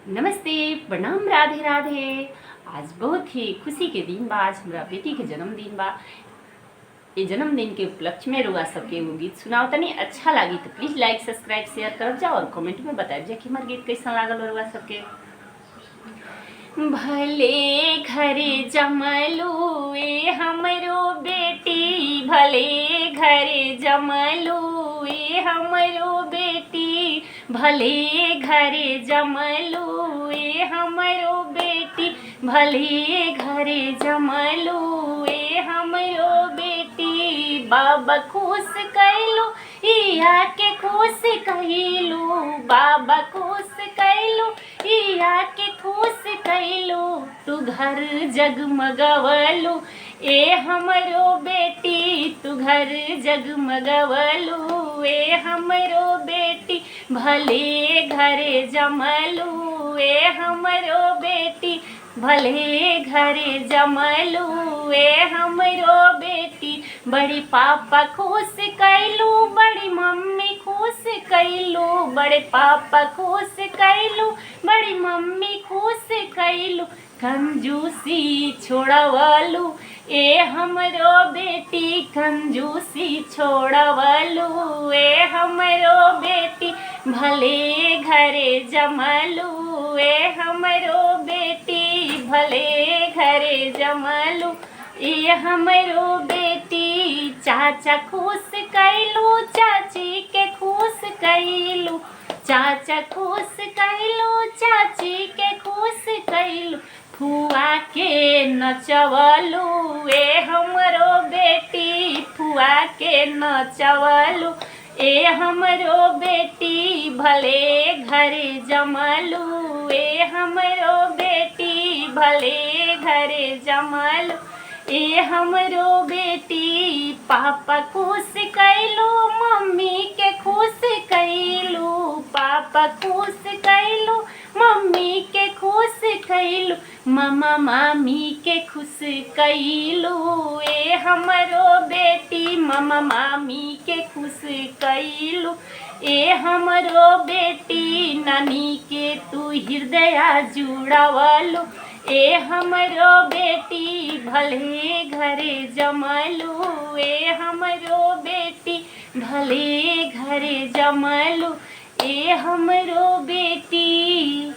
नमस्ते, प्रणाम, राधे राधे। आज बहुत ही खुशी के दिन बा। आज हमरा बेटी के जन्मदिन बा। ये जन्मदिन के उपलक्ष्य में रुआ सबके वो गीत सुनाओ तनी अच्छा लगी तो प्लीज लाइक सब्सक्राइब शेयर कर जाओ और कमेंट में बताओ जा कि हमार गीत कैसा लागल रुआ सबके। भले घरे जमलू ए हमरो बेटी, भले घरे जमलू ए हमरो बेटी, भले घरे जमलू ए हमरो बेटी, भले घरे जमलू ए हमरो बेटी। बाबा खुश कैलू इया के खुश कैलू, बाबा खुश कैलू इया के खुश कैलू, तू घर जगमगवलू ए हमरो बेटी, तू घर जगमगवलू ए हमरो बेटी, भले घरे जमलू ए हमरो बेटी, भले घरे जमलू ए हमरो बेटी। बड़ी पापा खुश कैलू, बड़ी मम्मी खुश कैलू, बड़े पापा खुश कैलू, बड़ी मम्मी खुश कैलू, कंजूसी छोड़वलू ए हमरो बेटी, कंजूसी छोड़वलू ए हमरो बेटी, भले घरे जमलू ए हमरो बेटी, भले घरे जमलू ए हमरो बेटी। चाचा खुश कैलू, चाची के खुश कैलू, चाचा खुश कैलू, चाची के खुश कैलू, फुआ के नचवलू ए हमरो बेटी, फुआ के नचवलू ए हमरो बेटी, भले घरे जमलू ए हमरो बेटी, भले घरे जमलू ए हमरो बेटी। पापा खुश कैलू, मम्मी के खुश कैलू, पापा खुश कैलू, मम्मी के खुश कैलू, मामा मामी के खुश कैलू ए हमरो बेटी, मामा मामी के खुश कैलू ए हमरो बेटी। नानी के तू हृदय जुड़वलू ए हमरो बेटी, भले घरे जमलू ए हमरो बेटी, भले घरे जमलू ए हमरो बेटी।